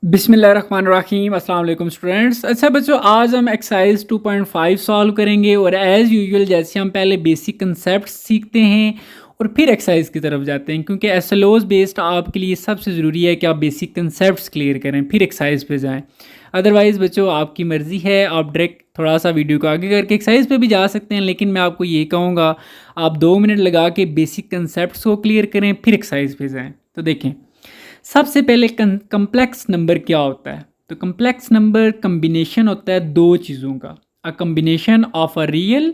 बिस्मिल्लाहिर्रहमानिर्रहीम अस्सलाम वालेकुम स्टूडेंट्स। अच्छा बच्चों, आज हम एक्सरसाइज 2.5 सॉल्व करेंगे और एज़ यूजुअल जैसे हम पहले बेसिक कंसेप्ट सीखते हैं और फिर एक्सरसाइज की तरफ जाते हैं, क्योंकि एसएलओज बेस्ड आपके लिए सबसे ज़रूरी है कि आप बेसिक कंसेप्ट्स क्लियर करें फिर एक्सरसाइज पे जाएं। अदरवाइज़ बच्चों आपकी मर्ज़ी है, आप डायरेक्ट थोड़ा सा वीडियो को आगे करके एक्सरसाइज पे भी जा सकते हैं, लेकिन मैं आपको ये कहूँगा आप 2 मिनट लगा के बेसिक कंसेप्ट को क्लियर करें फिर एक्सरसाइज पे जाएँ। तो देखें, सबसे पहले कम्प्लेक्स नंबर क्या होता है? तो कम्प्लेक्स नंबर कम्बिनेशन होता है दो चीज़ों का, अ combination of a real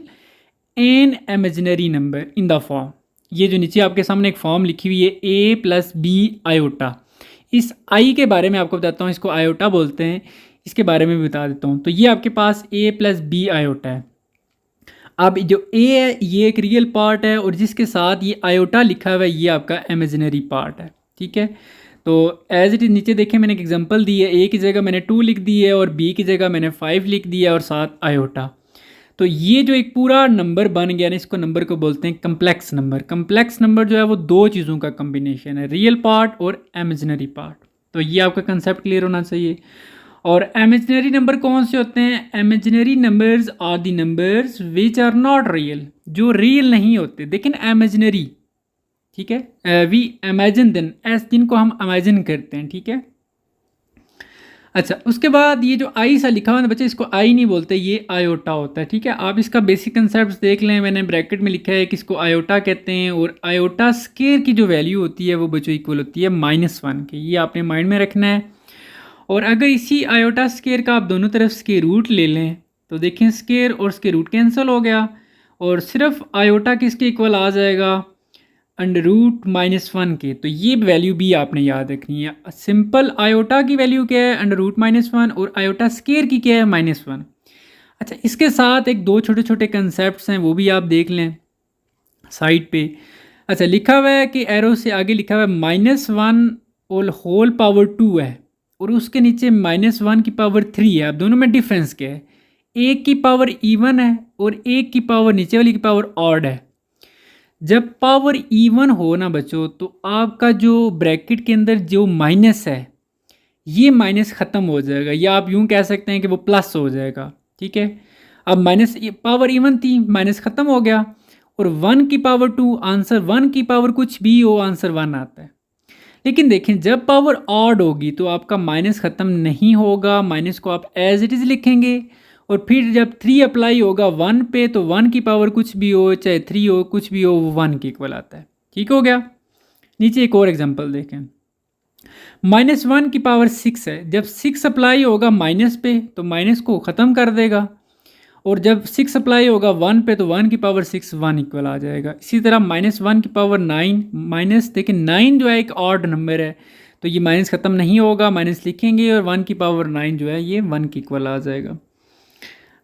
and imaginary number in the form. ये जो नीचे आपके सामने एक फॉर्म लिखी हुई है ए प्लस बी आयोटा, इस आई के बारे में आपको बताता हूँ, इसको आयोटा बोलते हैं, इसके बारे में भी बता देता हूँ। तो ये आपके पास ए प्लस बी आयोटा है। अब जो ए है ये एक रियल पार्ट है और जिसके साथ ये आयोटा लिखा हुआ है ये आपका इमेजिनरी पार्ट है, ठीक है। तो एज इट इज़ नीचे देखें मैंने एक एग्जांपल दी है, ए की जगह मैंने 2 लिख दी है और बी की जगह मैंने 5 लिख दिया और साथ आयोटा। तो ये जो एक पूरा नंबर बन गया ना, इसको नंबर को बोलते हैं कम्प्लेक्स नंबर। कम्प्लेक्स नंबर जो है वो दो चीज़ों का कम्बिनेशन है, रियल पार्ट और इमेजिनरी पार्ट। तो ये आपका कंसेप्ट क्लियर होना चाहिए। और इमेजिनरी नंबर कौन से होते हैं? Imaginary numbers are the numbers which are not real, जो रियल नहीं होते लेकिन इमेजिनरी, ठीक है। वी इमेजिन देन एस, जिनको हम इमेजिन करते हैं, ठीक है। अच्छा, उसके बाद ये जो आई सा लिखा हुआ है ना बच्चे, इसको आई नहीं बोलते, ये आयोटा होता है, ठीक है। आप इसका बेसिक कंसेप्ट देख लें, मैंने ब्रैकेट में लिखा है कि इसको आयोटा कहते हैं और आयोटा स्केयर की जो वैल्यू होती है वो बच्चों इक्वल होती है -1 के। ये आपने माइंड में रखना है। और अगर इसी आयोटा स्केयर का आप दोनों तरफ स्केयर रूट ले लें तो देखें स्केयर और स्केयर रूट कैंसिल हो गया और सिर्फ आयोटा किसके इक्वल आ जाएगा? √-1 के। तो ये वैल्यू भी आपने याद रखनी है। सिंपल आयोटा की वैल्यू क्या है? √-1 और आयोटा स्केयर की क्या है? -1। अच्छा, इसके साथ एक दो छोटे छोटे कंसेप्ट हैं, वो भी आप देख लें साइड पे। अच्छा, लिखा हुआ है कि एरो से आगे लिखा हुआ है -1 और होल पावर 2 है और उसके नीचे -1 की पावर 3 है। अब दोनों में डिफरेंस क्या है? एक की पावर इवन है और एक की पावर नीचे वाली की पावर ऑड है। जब पावर इवन हो ना बच्चों, तो आपका जो ब्रैकेट के अंदर जो माइनस है ये माइनस ख़त्म हो जाएगा, या आप यूं कह सकते हैं कि वो प्लस हो जाएगा, ठीक है। अब माइनस पावर इवन थी, माइनस ख़त्म हो गया और 1 की पावर 2, आंसर 1 की पावर कुछ भी हो आंसर 1 आता है। लेकिन देखें जब पावर ऑड होगी तो आपका माइनस ख़त्म नहीं होगा, माइनस को आप एज इट इज़ लिखेंगे और फिर जब 3 अप्लाई होगा 1 पे तो 1 की पावर कुछ भी हो, चाहे 3 हो, कुछ भी हो, वो 1 के इक्वल आता है, ठीक हो गया। नीचे एक और एग्जांपल देखें, -1 की पावर 6 है, जब 6 अप्लाई होगा माइनस पे तो माइनस को ख़त्म कर देगा और जब 6 अप्लाई होगा 1 पे तो 1 की पावर 6 1 इक्वल आ जाएगा। इसी तरह -1 की पावर 9, माइनस देखिए 9 जो है एक ऑड नंबर है तो ये माइनस ख़त्म नहीं होगा, माइनस लिखेंगे और 1 की पावर 9 जो है ये 1 के इक्वल आ जाएगा।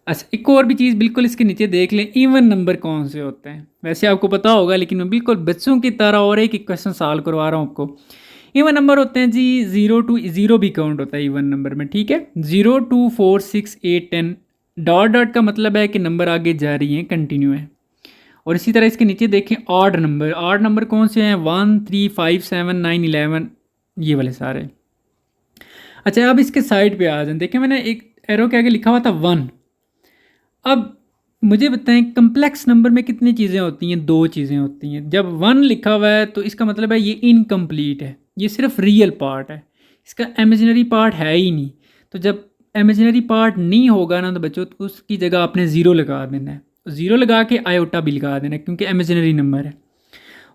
अच्छा, एक और भी चीज़ बिल्कुल इसके नीचे देख लें, इवन नंबर कौन से होते हैं? वैसे आपको पता होगा लेकिन मैं बिल्कुल बच्चों की तरह और एक क्वेश्चन सॉल्व करवा रहा हूँ आपको। इवन नंबर होते हैं जी 0 to 0 भी काउंट होता है इवन नंबर में, ठीक है। 0 2 4 6 8 10 डॉट डॉट का मतलब है कि नंबर आगे जा रही हैं, कंटिन्यू है। और इसी तरह इसके नीचे देखें ऑड नंबर, ऑड नंबर कौन से हैं? 1 3 5 7 9 11, ये वाले सारे। अच्छा, अब इसके साइड पे आ जाए, देखें मैंने एक एरो के आगे लिखा हुआ था 1। अब मुझे बताएं कम्प्लेक्स नंबर में कितनी चीज़ें होती हैं? दो चीज़ें होती हैं। जब 1 लिखा हुआ है तो इसका मतलब है ये इनकम्प्लीट है, ये सिर्फ रियल पार्ट है, इसका इमेजिनरी पार्ट है ही नहीं। तो जब इमेजिनरी पार्ट नहीं होगा ना तो बच्चों तो उसकी जगह आपने ज़ीरो लगा देना है, ज़ीरो लगा के आयोटा भी लगा देना है क्योंकि इमेजिनरी नंबर है।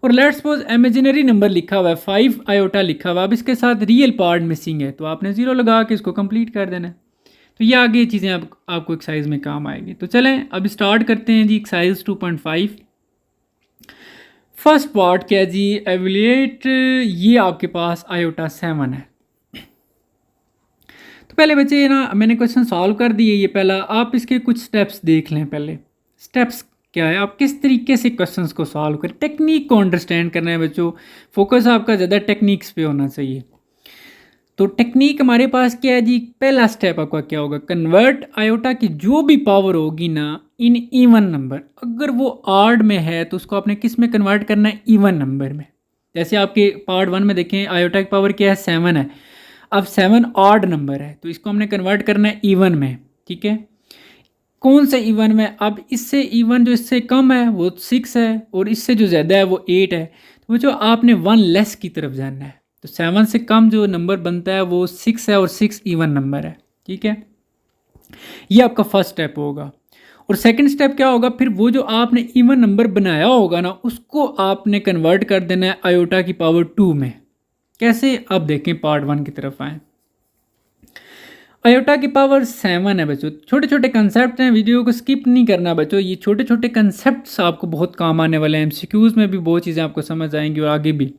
और लेट्स सपोज इमेजिनरी नंबर लिखा हुआ है 5 आयोटा लिखा हुआ है, अब इसके साथ रियल पार्ट मिसिंग है तो आपने ज़ीरो लगा के इसको कंप्लीट कर देना है। तो ये आगे चीज़ें आपको एक्सरसाइज में काम आएगी। तो चलें अब स्टार्ट करते हैं जी एक्सरसाइज 2.5। फर्स्ट पार्ट क्या है जी? एवल्यूएट, ये आपके पास आयोटा 7 है। तो पहले बच्चे ना मैंने क्वेश्चन सॉल्व कर दिए, ये पहला आप इसके कुछ स्टेप्स देख लें। पहले स्टेप्स क्या है, आप किस तरीके से क्वेश्चंस को सॉल्व करें, टेक्निक को अंडरस्टैंड करना है बच्चों, फोकस आपका ज़्यादा टेक्निक्स पे होना चाहिए। तो टेक्निक हमारे पास क्या है जी? पहला स्टेप आपका क्या होगा? कन्वर्ट आयोटा की जो भी पावर होगी ना इन इवन नंबर, अगर वो ऑड में है तो उसको आपने किस में कन्वर्ट करना है? इवन नंबर में। जैसे आपके पार्ट 1 में देखें आयोटा की पावर क्या है? 7 है। अब 7 ऑड नंबर है तो इसको हमने कन्वर्ट करना है इवन में, ठीक है। कौन से इवन में? अब इससे इवन जो इससे कम है वो 6 है और इससे जो ज़्यादा है वो 8 है। तो जो आपने 1 लेस की तरफ जाना है, तो 7 से कम जो नंबर बनता है वो 6 है और 6 इवन नंबर है, ठीक है। ये आपका फर्स्ट स्टेप होगा। और सेकंड स्टेप क्या होगा, फिर वो जो आपने इवन नंबर बनाया होगा ना उसको आपने कन्वर्ट कर देना है आयोटा की पावर 2 में। कैसे? अब देखें, पार्ट 1 की तरफ आएँ। आयोटा की पावर 7 है बच्चों। छोटे छोटे कंसेप्ट हैं, वीडियो को स्किप नहीं करना बच्चों। ये छोटे छोटे कंसेप्ट्स आपको बहुत काम आने वाले हैं, एमसीक्यूज़ में भी बहुत चीज़ें आपको समझ आएंगी और आगे भी।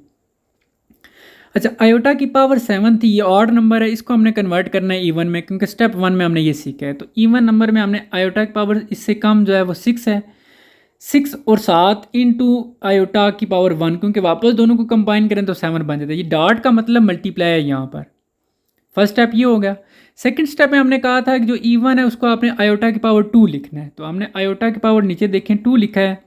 अच्छा, आयोटा की पावर 7 थी, ये ऑड नंबर है, इसको हमने कन्वर्ट करना है इवन में, क्योंकि स्टेप 1 में हमने ये सीखा है। तो इवन नंबर में हमने आयोटा की पावर इससे कम जो है वो 6 है, 6 और 7 इंटू आयोटा की पावर 1, क्योंकि वापस दोनों को कंबाइन करें तो 7 बन जाता है। ये डॉट का मतलब मल्टीप्लाई है यहाँ पर। फर्स्ट स्टेप ये हो गया। सेकंड स्टेप में हमने कहा था कि जो इवन है उसको आपने आयोटा की पावर 2 लिखना है, तो हमने आयोटा की पावर नीचे देखें 2 लिखा है।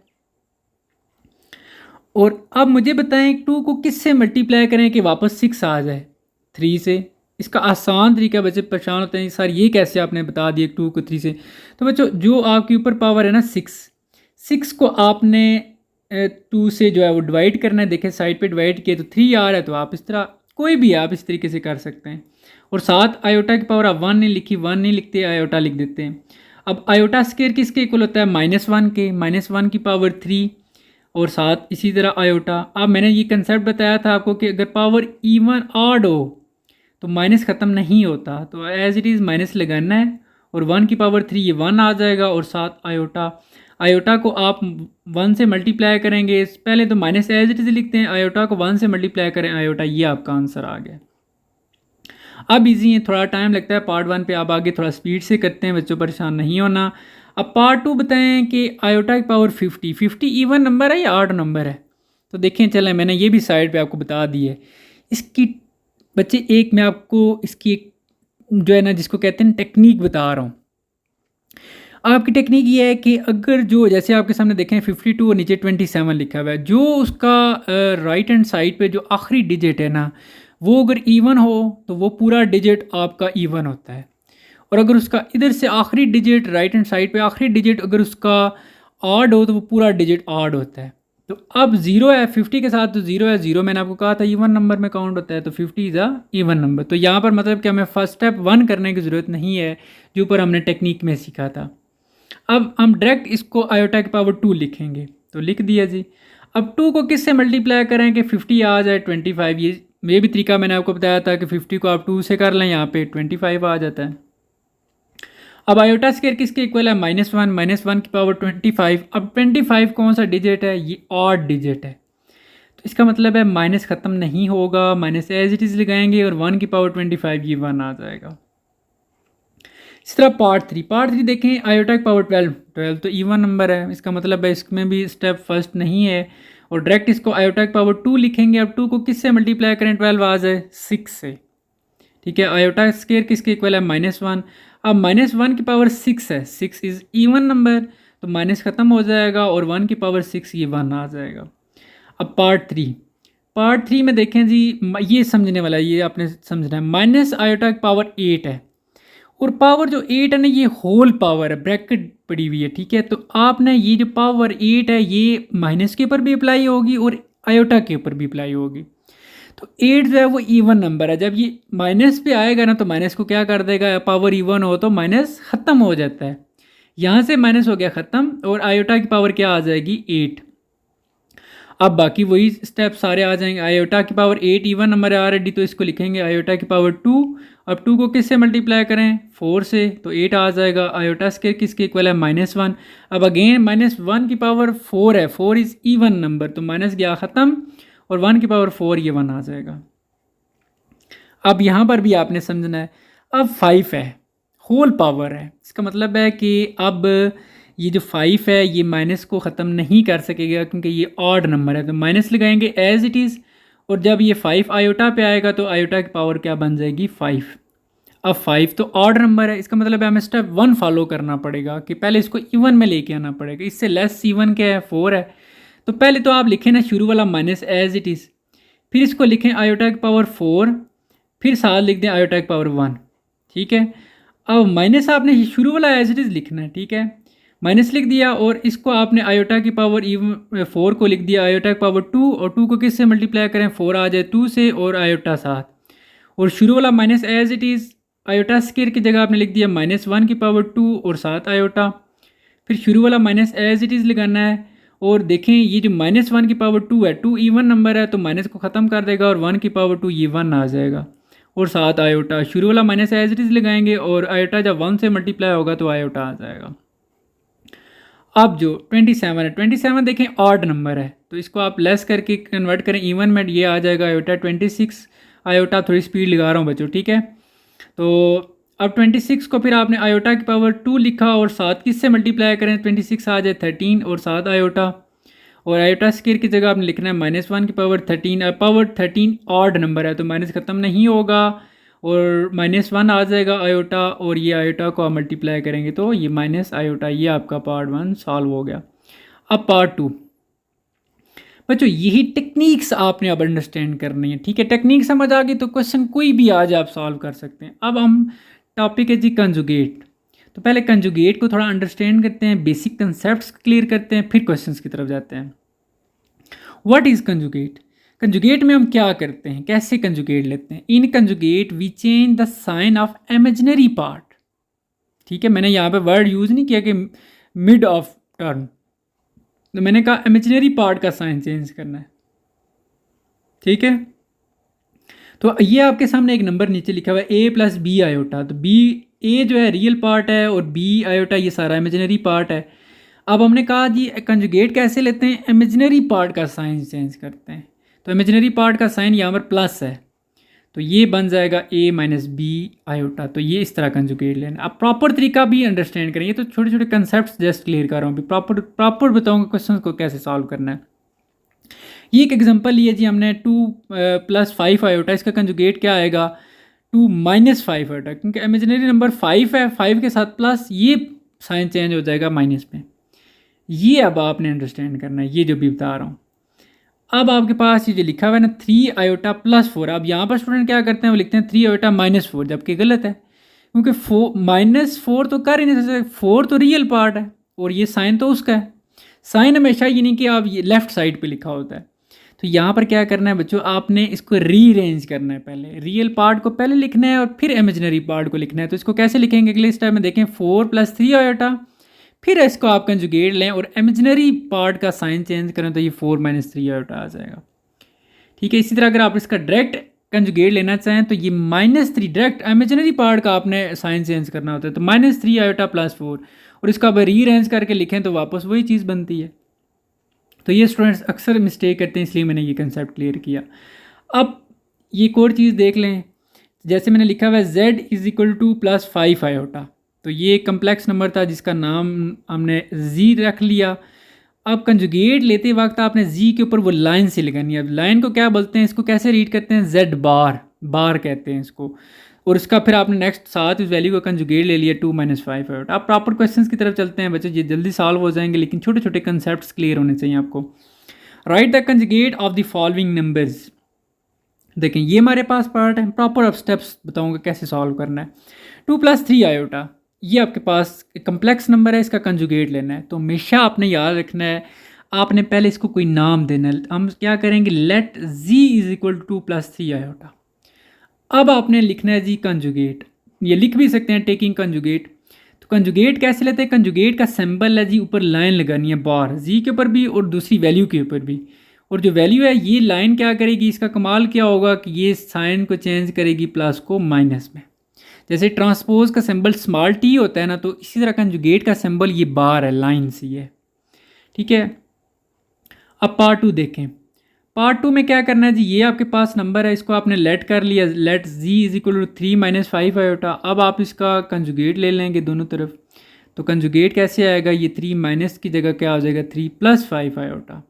और अब मुझे बताएं 2 को किससे मल्टीप्लाई करें कि वापस 6 आ जाए? 3 से। इसका आसान तरीका, बच्चे परेशान होते हैं सर ये कैसे आपने बता दिया 2 को 3 से। तो बच्चों जो आपके ऊपर पावर है ना 6 को आपने 2 से जो है वो डिवाइड करना है। देखें साइड पे डिवाइड किया तो 3 आ रहा है, तो आप इस तरह कोई भी आप इस तरीके से कर सकते हैं। और 7 आयोटा की पावर आप 1 नहीं लिखी, 1 नहीं लिखते, आयोटा लिख देते हैं। अब आयोटा स्क्वायर किसके इक्वल होता है? -1 के, -1 की पावर 3 और 7 इसी तरह आयोटा। अब मैंने ये कंसेप्ट बताया था आपको कि अगर पावर इवन ऑड हो तो माइनस ख़त्म नहीं होता, तो एज इट इज़ माइनस लगाना है। और 1 की पावर 3 ये 1 आ जाएगा और 7 आयोटा। आयोटा को आप 1 से मल्टीप्लाई करेंगे, पहले तो माइनस एज इट इज़ लिखते हैं, आयोटा को 1 से मल्टीप्लाई करें आयोटा, ये आपका आंसर आ गया। अब इजी है, थोड़ा टाइम लगता है पार्ट 1 पे, आप आगे थोड़ा स्पीड से करते हैं, बच्चों परेशान नहीं होना। अब पार्ट 2 बताएं कि आयोटा की पावर 50 इवन नंबर है या ऑड नंबर है? तो देखें, चलें मैंने ये भी साइड पे आपको बता दी है। इसकी बच्चे एक मैं आपको इसकी एक जो है ना जिसको कहते हैं टेक्निक बता रहा हूँ। आपकी टेक्निक ये है कि अगर जो जैसे आपके सामने देखें 52 और नीचे 27 लिखा हुआ है, जो उसका राइट हैंड साइड पे जो आखिरी डिजिट है ना वो अगर इवन हो तो वो पूरा डिजिट आपका इवन होता है। और अगर उसका इधर से आखिरी डिजिट राइट हैंड साइड पे आखिरी डिजिट अगर उसका ऑड हो तो वो पूरा डिजिट ऑड होता है। तो अब 0 है 50 के साथ, तो 0 है, 0 मैंने आपको कहा था इवन नंबर में काउंट होता है, तो 50 इज़ अ इवन नंबर। तो यहाँ पर मतलब कि हमें फर्स्ट स्टेप 1 करने की ज़रूरत नहीं है जो ऊपर हमने टेक्निक में सीखा था। अब हम डायरेक्ट इसको आयोटा की पावर 2 लिखेंगे, तो लिख दिया जी। अब 2 को किससे मल्टीप्लाई करें कि 50 आ जाए 25? ये भी तरीका मैंने आपको बताया था कि 50 को आप 2 से कर लें, यहाँ पे 25 आ जाता है। अब आयोटा स्क्वायर किसके इक्वल है? -1 की पावर 25। अब 25 कौन सा डिजिट है? ये ऑड डिजिट है, तो इसका मतलब है माइनस ख़त्म नहीं होगा, माइनस एज इट इज़ लगाएंगे और 1 की पावर 25 ये 1 आ जाएगा। इस तरह पार्ट 3 देखें, आयोटा की पावर 12 तो इवन नंबर है, इसका मतलब है इसमें भी स्टेप फर्स्ट नहीं है और डायरेक्ट इसको आयोटा की पावर 2 लिखेंगे। अब 2 को किससे मल्टीप्लाई करें 12 आ जाए? 6 से, ठीक है। आयोटा स्क्वायर किसके इक्वल है? -1। अब -1 की पावर 6 है, 6 इज़ इवन नंबर, तो माइनस ख़त्म हो जाएगा और 1 की पावर 6 ये 1 आ जाएगा। अब पार्ट 3 में देखें जी, ये समझने वाला है, ये आपने समझना है। माइनस आयोटा की पावर 8 है और पावर जो 8 है ना ये होल पावर है, ब्रैकेट पड़ी हुई है, ठीक है। तो आपने ये जो पावर 8 है ये माइनस के ऊपर भी अप्लाई होगी और आयोटा के ऊपर भी अप्लाई होगी। तो 8 जो है वो इवन नंबर है, जब ये माइनस पे आएगा ना तो माइनस को क्या कर देगा, पावर इवन हो तो माइनस ख़त्म हो जाता है, यहाँ से माइनस हो गया ख़त्म और आयोटा की पावर क्या आ जाएगी? 8। अब बाकी वही स्टेप सारे आ जाएंगे। आयोटा की पावर 8 इवन नंबर है ऑलरेडी, तो इसको लिखेंगे आयोटा की पावर 2। अब 2 को किससे मल्टीप्लाई करें? 4 से, तो 8 आ जाएगा। आयोटा स्क्वायर किसके इक्वल है? -1। अब अगेन -1 की पावर 4 है, 4 इज़ इवन नंबर, तो माइनस गया ख़त्म और 1 की पावर 4 ये 1 आ जाएगा। अब यहाँ पर भी आपने समझना है। अब 5 है, होल पावर है, इसका मतलब है कि अब ये जो 5 है ये माइनस को ख़त्म नहीं कर सकेगा क्योंकि ये ऑड नंबर है, तो माइनस लगाएंगे एज इट इज़। और जब ये 5 आयोटा पे आएगा तो आयोटा की पावर क्या बन जाएगी? 5। अब 5 तो ऑड नंबर है, इसका मतलब है हमें स्टेप 1 फॉलो करना पड़ेगा कि पहले इसको इवन में लेके आना पड़ेगा। इससे लेस इवन क्या है? 4 है, तो पहले तो आप लिखें ना शुरू वाला माइनस एज इट इज़, फिर इसको लिखें आयोटा की पावर 4, फिर साथ लिख दें आयोटा की पावर 1, ठीक है। अब माइनस आपने शुरू वाला एज इट इज़ लिखना है, ठीक है। माइनस लिख दिया और इसको आपने आयोटा की पावर इवन 4 को लिख दिया आयोटा की पावर 2, और 2 को किससे मल्टीप्लाई करें, 4 आ जाए 2 से और आयोटा 7, और शुरू वाला minus as it is iota square की जगह आपने लिख दिया -1 की पावर 2 और 7 आयोटा। फिर शुरू वाला माइनस एज इट इज़ लगाना है, और देखें ये जो -1 की पावर 2 है, 2 इवन नंबर है तो माइनस को ख़त्म कर देगा और 1 की पावर 2 ये 1 आ जाएगा, और 7 आयोटा। शुरू वाला माइनस एज इट इज़ लगाएंगे और आयोटा जब 1 से मल्टीप्लाई होगा तो आयोटा आ जाएगा। अब जो 27 है, 27 देखें ऑड नंबर है तो इसको आप लेस करके कन्वर्ट करें इवन में, ये आ जाएगा आयोटा 26 आयोटा। थोड़ी स्पीड लगा रहा हूँ बच्चों, ठीक है। तो अब 26 को फिर आपने आयोटा की पावर 2 लिखा और 7 किससे मल्टीप्लाई करें, 26 आ जाए 13 और 7 आयोटा, और आयोटा स्क्वायर की जगह आपने लिखना है -1 की पावर 13। अब पावर 13 ऑड नंबर है तो माइनस ख़त्म नहीं होगा और -1 आ जाएगा आयोटा, और ये आयोटा को आप मल्टीप्लाई करेंगे तो ये माइनस आयोटा। ये आपका पार्ट 1 सॉल्व हो गया। अब पार्ट 2 बच्चों, यही टेक्निक्स आपने अब अंडरस्टैंड करनी है, ठीक है। टेक्निक समझ आ गई तो क्वेश्चन कोई भी आज आप सॉल्व कर सकते हैं। अब हम टॉपिक है जी कंजुगेट। तो पहले कंजुगेट को थोड़ा अंडरस्टैंड करते हैं, बेसिक कंसेप्ट्स क्लियर करते हैं, फिर क्वेश्चंस की तरफ जाते हैं। What is conjugate? कंजुगेट में हम क्या करते हैं, कैसे कंजुगेट लेते हैं? In conjugate we change the sign of imaginary part, ठीक है। मैंने यहाँ पे वर्ड यूज़ नहीं किया कि मिड ऑफ टर्म, तो मैंने कहा इमेजिनरी पार्ट का साइन चेंज करना है, ठीक है। तो ये आपके सामने एक नंबर नीचे लिखा हुआ है a+b आयोटा। तो b a जो है रियल पार्ट है और b आयोटा ये सारा इमेजिनरी पार्ट है। अब हमने कहा जी कंजुगेट कैसे लेते हैं, इमेजिनरी पार्ट का साइन चेंज करते हैं। तो इमेजिनरी पार्ट का साइन यहाँ पर प्लस है तो ये बन जाएगा a-b आयोटा। तो ये इस तरह कंजुगेट लेना। अब प्रॉपर तरीका भी अंडरस्टैंड करें, ये तो छोटे छोटे कंसेप्ट जस्ट क्लियर कर रहा हूँ, प्रॉपर बताऊँगा क्वेश्चन को कैसे सॉल्व करना है। ये एक एग्जांपल लिया जी हमने 2 + 5 आयोटा, इसका कंजुगेट क्या आएगा 2 - 5 आयोटा, क्योंकि इमेजिनरी नंबर 5 है, 5 के साथ प्लस ये साइन चेंज हो जाएगा माइनस में। ये अब आपने अंडरस्टैंड करना है, ये जो भी बता रहा हूँ। अब आपके पास ये जो लिखा हुआ है ना 3 आयोटा +4, अब यहाँ पर स्टूडेंट क्या करते हैं, वो लिखते हैं 3 आयोटा -4, जबकि गलत है, क्योंकि -4 तो कर ही नहीं सकते, 4 तो रियल पार्ट है और ये साइन तो उसका है। साइन हमेशा ये नहीं कि आप ये लेफ्ट साइड पे लिखा होता है। तो यहाँ पर क्या करना है बच्चों, आपने इसको रीअरेंज करना है। पहले रियल पार्ट को पहले लिखना है और फिर इमेजिनरी पार्ट को लिखना है। तो इसको कैसे लिखेंगे अगले स्टेप में देखें, 4 + 3 आयोटा, फिर इसको आप कंजुगेट लें और इमेजिनरी पार्ट का साइन चेंज करें तो ये 4 - 3 आयोटा आ जाएगा, ठीक है। इसी तरह अगर आप इसका डायरेक्ट कंजुगेट लेना चाहें तो ये -3 डायरेक्ट इमेजिनरी पार्ट का आपने साइन चेंज करना होता है। तो -3 आयोटा +4, और इसको आप रीअरेंज करके लिखें तो वापस वही चीज़ बनती है। तो ये स्टूडेंट्स अक्सर मिस्टेक करते हैं, इसलिए मैंने ये कंसेप्ट क्लियर किया। अब ये एक और चीज़ देख लें, जैसे मैंने लिखा हुआ है z = +5 आयोटा, तो ये एक कम्प्लेक्स नंबर था जिसका नाम हमने z रख लिया। अब कंजुगेट लेते वक्त आपने z के ऊपर वो लाइन से लगानी है। अब लाइन को क्या बोलते हैं, इसको कैसे रीड करते हैं, z बार कहते हैं इसको, और इसका फिर आपने नेक्स्ट साथ इस वैल्यू का कंजुगेट ले लिया 2 - 5 आयोटा। आप प्रॉपर क्वेश्चंस की तरफ चलते हैं बच्चे, ये जल्दी सॉल्व हो जाएंगे, लेकिन छोटे छोटे कंसेप्ट्स क्लियर होने चाहिए आपको। Right the conjugate of the following numbers. देखें ये हमारे पास पार्ट है, प्रॉपर अब स्टेप्स बताऊंगा कैसे सॉल्व करना है। 2 + 3 आयोटा, ये आपके पास कम्प्लेक्स नंबर है, इसका कंजुगेट लेना है। तो हमेशा आपने याद रखना है, आपने पहले इसको कोई नाम देना है। हम क्या करेंगे, लेट z = 2 + 3 आयोटा। अब आपने लिखना है जी कंजुगेट, ये लिख भी सकते हैं टेकिंग कंजुगेट। तो कंजुगेट कैसे लेते हैं, कंजुगेट का सिंबल है जी ऊपर लाइन लगानी है बार, जी के ऊपर भी और दूसरी वैल्यू के ऊपर भी, और जो वैल्यू है ये लाइन क्या करेगी, इसका कमाल क्या होगा कि ये साइन को चेंज करेगी प्लस को माइनस में। जैसे ट्रांसपोज का सिंबल स्मॉल t होता है ना, तो इसी तरह कंजुगेट का सिंबल ये बार है, लाइन सी है, ठीक है। अब पार्ट 2 देखें। पार्ट 2 में क्या करना है जी, ये आपके पास नंबर है, इसको आपने लेट कर लिया, लेट z = 3 - 5 आयोटा। अब आप इसका कंजुगेट ले लेंगे दोनों तरफ। तो कंजुगेट कैसे आएगा, ये 3 माइनस की जगह क्या हो जाएगा 3 + 5 आयोटा।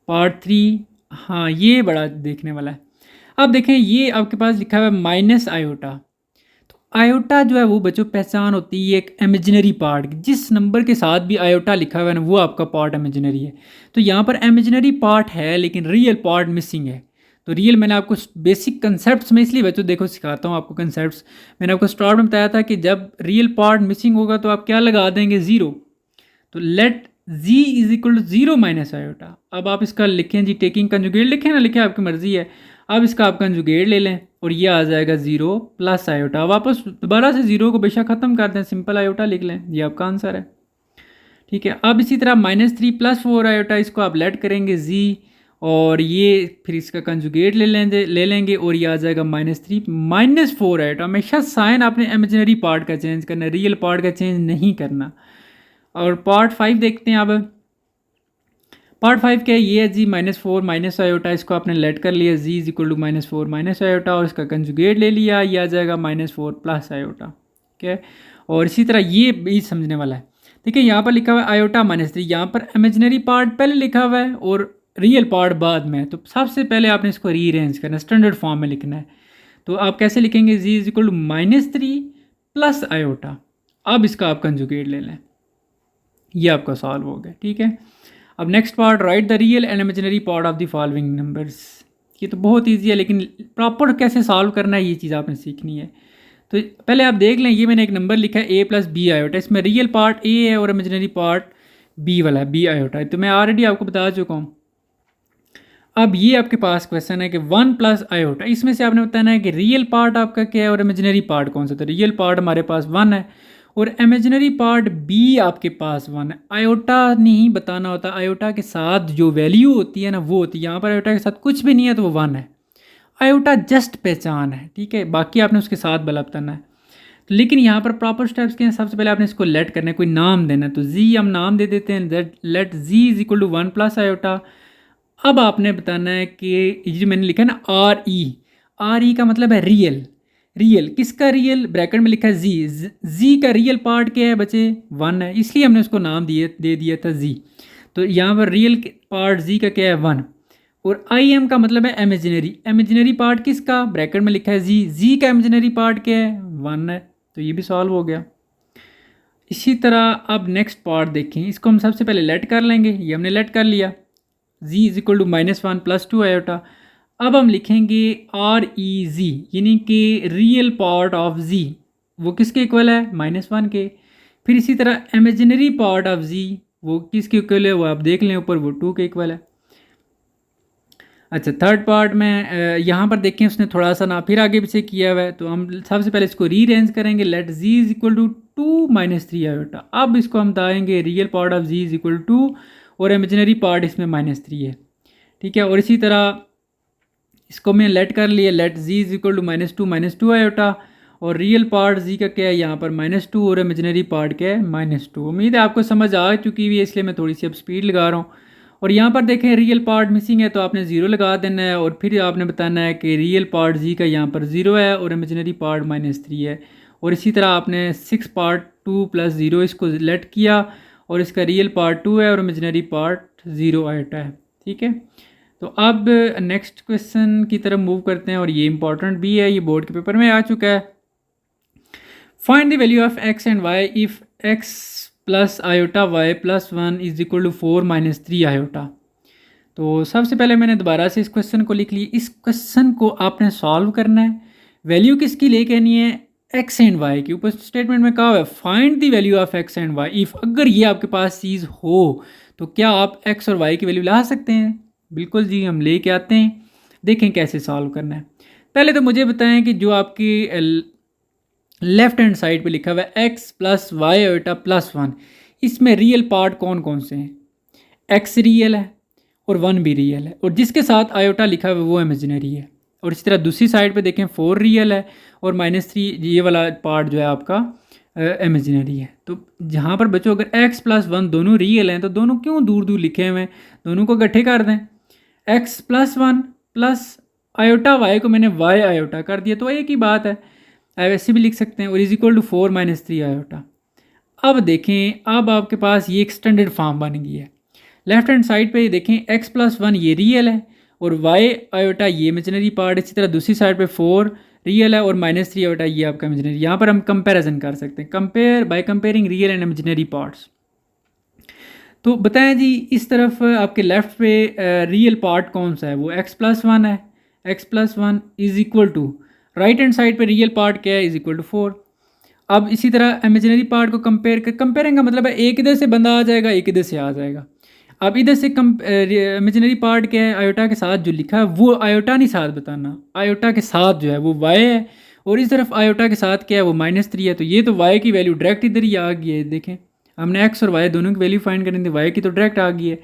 पार्ट 3, हाँ ये बड़ा देखने वाला है। अब देखें ये आपके पास लिखा हुआ है माइनस आयोटा। तो आयोटा जो है वो बच्चों पहचान होती है एक इमेजिनरी पार्ट की, जिस नंबर के साथ भी आयोटा लिखा हुआ है ना वो आपका पार्ट इमेजिनरी है। तो यहाँ पर इमेजिनरी पार्ट है लेकिन रियल पार्ट मिसिंग है, तो रियल मैंने आपको बेसिक कंसेप्ट में इसलिए बच्चों देखो सिखाता हूँ आपको कंसेप्ट। मैंने आपको स्टार्ट में बताया था कि जब रियल पार्ट मिसिंग होगा तो आप क्या लगा देंगे, ज़ीरो। तो let z is equal to zero minus iota. अब आप इसका लिखें जी, टेकिंग कंजुगेट लिखें ना लिखें, आपकी मर्जी है। अब इसका आप कंजुगेट ले लें और ये आ जाएगा जीरो प्लस आयोटा। वापस दोबारा से जीरो को बेशक ख़त्म कर दें, सिंपल आयोटा लिख लें, ये आपका आंसर है। ठीक है, अब इसी तरह -3 + 4 आयोटा, इसको आप लेट करेंगे z और ये फिर इसका कंजुगेट ले लेंगे और ये आ जाएगा -3 - 4 आयोटा। हमेशा साइन आपने इमेजिनरी पार्ट का चेंज करना, रियल पार्ट का चेंज नहीं करना। और पार्ट 5 देखते हैं। अब पार्ट 5 क्या है, ये है जी -4 माइनस आयोटा, इसको आपने लेट कर लिया z is equal to -4 minus iota और इसका कंजुगेट ले लिया, ये आ जाएगा -4 प्लस आयोटा। ठीक है, और इसी तरह ये भी समझने वाला है। देखिए यहाँ पर लिखा हुआ है आयोटा -3, यहाँ पर इमेजिनरी पार्ट पहले लिखा हुआ है और रियल पार्ट बाद में है। तो सबसे पहले आपने इसको रीअरेंज करना है, स्टैंडर्ड फॉर्म में लिखना है। तो आप कैसे लिखेंगे, z is equal to -3 plus iota. अब इसका आप कंजुगेट ले लें, ये आपका सॉल्व हो गया। ठीक है, अब next part, right the real and imaginary part of the following numbers. ये तो बहुत ईजी है, लेकिन प्रॉपर कैसे सॉल्व करना है ये चीज़ आपने सीखनी है। तो पहले आप देख लें, ये मैंने एक नंबर लिखा है a + b आयोटा, इसमें रियल पार्ट a है और इमेजिनरी पार्ट b वाला है, b आयोटा है। तो मैं ऑलरेडी आपको बता चुका हूँ। अब ये आपके पास क्वेश्चन है कि 1 + आयोटा, इसमें से आपने बताना है कि रियल पार्ट आपका क्या है और इमेजिनरी पार्ट कौन सा। तो रियल पार्ट हमारे पास 1 है और इमेजिनरी पार्ट b आपके पास 1 है। आयोटा नहीं बताना होता, आयोटा के साथ जो वैल्यू होती है ना वो होती है। यहाँ पर आयोटा के साथ कुछ भी नहीं है तो वो 1 है। आयोटा जस्ट पहचान है, ठीक है, बाकी आपने उसके साथ बला बताना है। लेकिन यहाँ पर प्रॉपर स्टेप्स के हैं, सबसे पहले आपने इसको लेट करना है, कोई नाम देना है। तो z हम नाम दे देते हैं, let z is equal to 1 + iota. अब आपने बताना है कि ये मैंने लिखा है ना आर ई का मतलब है रियल। रियल किसका रियल, ब्रैकेट में लिखा है जी का रियल पार्ट क्या है बच्चे, 1 है, इसलिए हमने उसको नाम दे दिया था जी। तो यहाँ पर रियल पार्ट जी का क्या है, 1। और आई एम का मतलब है इमेजिनरी पार्ट किसका, ब्रैकेट में लिखा है जी का इमेजिनरी पार्ट क्या है, 1 है। तो ये भी सॉल्व हो गया। इसी तरह अब नेक्स्ट पार्ट देखें, इसको हम सबसे पहले लेट कर लेंगे, ये हमने लेट कर लिया, z is equal to -1 + 2 iota. अब हम लिखेंगे REZ, यानी कि रियल पार्ट ऑफ z, वो किसके इक्वल है, -1 के। फिर इसी तरह इमेजिनरी पार्ट ऑफ z वो किसके इक्वल है, वो आप देख लें ऊपर, वो 2 के इक्वल है। अच्छा, थर्ड पार्ट में यहाँ पर देखें उसने थोड़ा सा ना फिर आगे पीछे किया हुआ है। तो हम सबसे पहले इसको रीअरेंज करेंगे, let z is equal to 2 - 3 iota. अब इसको हम बताएंगे real part of z is equal to 2 और इमेजिनरी पार्ट इसमें -3 है। ठीक है, और इसी तरह इसको मैं लेट कर लिया, let z is equal to -2 - 2 iota और रियल पार्ट z का क्या है यहाँ पर -2 और इमेजिनरी पार्ट क्या है, -2। उम्मीद है आपको समझ आ चुकी हुई है, इसलिए मैं थोड़ी सी अब स्पीड लगा रहा हूँ। और यहाँ पर देखें रियल पार्ट मिसिंग है तो आपने 0 लगा देना है और फिर आपने बताना है कि रियल पार्ट z का यहाँ पर 0 है और इमेजिनरी पार्ट -3 है। और इसी तरह आपने 6 पार्ट 2 + 0 इसको लेट किया और इसका रियल पार्ट 2 है और इमेजिनरी पार्ट 0 आयोटा है। ठीक है, तो अब नेक्स्ट क्वेश्चन की तरफ मूव करते हैं और ये इंपॉर्टेंट भी है, ये बोर्ड के पेपर में आ चुका है। Find the value of x and y if x + iota y + 1 is equal to 4 - 3 iota. तो सबसे पहले मैंने दोबारा से इस क्वेश्चन को लिख लिया। इस क्वेश्चन को आपने सॉल्व करना है, वैल्यू किसकी लेके आनी है, x एंड y के ऊपर स्टेटमेंट में कहा हुआ है find the value of x and y if. अगर ये आपके पास चीज़ हो तो क्या आप x और y की वैल्यू ला सकते हैं, बिल्कुल जी, हम ले के आते हैं। देखें कैसे सॉल्व करना है। पहले तो मुझे बताएं कि जो आपकी लेफ्ट हैंड साइड पे लिखा हुआ है x + y आयोटा + 1, इसमें रियल पार्ट कौन कौन से हैं, x रियल है और 1 भी रियल है और जिसके साथ आयोटा लिखा हुआ है वो इमेजिनरी है। और इसी तरह दूसरी साइड पे देखें 4 रियल है और -3 ये वाला पार्ट जो है आपका इमेजिनरी है। तो जहाँ पर बच्चों अगर x + 1 दोनों रियल हैं तो दोनों क्यों दूर दूर लिखे हुए हैं, दोनों को इकट्ठे कर दें। x + 1 प्लस आयोटा y को मैंने y आयोटा कर दिया, तो एक ही बात है, ऐसे भी लिख सकते हैं। और इज इक्वल टू 4 - 3 आयोटा। अब देखें, अब आपके पास ये एक स्टैंडर्ड फॉर्म बन गई है। लेफ्ट हैंड साइड पे देखें x + 1 ये रियल है और y आयोटा ये इमेजिनरी पार्ट, इसी तरह दूसरी साइड पे 4 रियल है और -3 आयोटा ये आपका इमेजिनरी। यहाँ पर हम कंपैरिजन कर सकते हैं, compare by comparing real and imaginary parts. तो बताएं जी, इस तरफ आपके लेफ्ट पे रियल पार्ट कौन सा है, वो x + 1 है, x plus one is equal to, right hand side पे रियल पार्ट क्या है, इज़ इक्वल टू 4। अब इसी तरह इमेजिनरी पार्ट को कंपेयरिंग का मतलब है एक इधर से बंदा आ जाएगा, एक इधर से आ जाएगा। अब इधर से इमेजिनरी पार्ट क्या है, आयोटा के साथ जो लिखा है वो आयोटा नहीं साथ बताना, आयोटा के साथ जो है वो वाई है, और इस तरफ आयोटा के साथ क्या है वो -3 है। तो ये तो वाई की वैल्यू डायरेक्ट इधर ही आ गई है, देखें हमने एक्स और वाई दोनों की वैल्यू फाइंड करनी थी, वाई की तो डायरेक्ट आ गई है,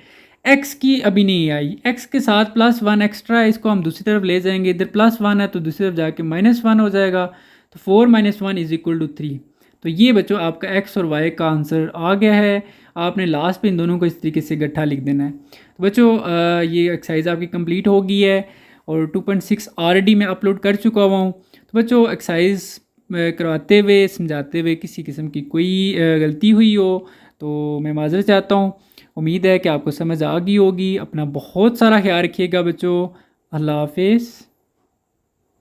एक्स की अभी नहीं आई। एक्स के साथ +1 एक्स्ट्रा है, इसको हम दूसरी तरफ ले जाएंगे, इधर +1 है तो दूसरी तरफ जाके -1 हो जाएगा, तो 4 - 1 इज़ इक्वल टू 3। तो ये बच्चों आपका एक्स और वाई का आंसर आ गया है। आपने लास्ट पे इन दोनों को इस तरीके से गट्ठा लिख देना है। तो बच्चों ये एक्सरसाइज आपकी कंप्लीट हो गई है और 2.6 ऑलरेडी मैं अपलोड कर चुका हुआ हूँ। तो बच्चों एक्सरसाइज करवाते हुए समझाते हुए किसी किस्म की कोई गलती हुई हो तो मैं माज़रत चाहता हूँ। उम्मीद है कि आपको समझ आ गई होगी। अपना बहुत सारा ख्याल रखिएगा बच्चों। अल्लाह हाफिज़।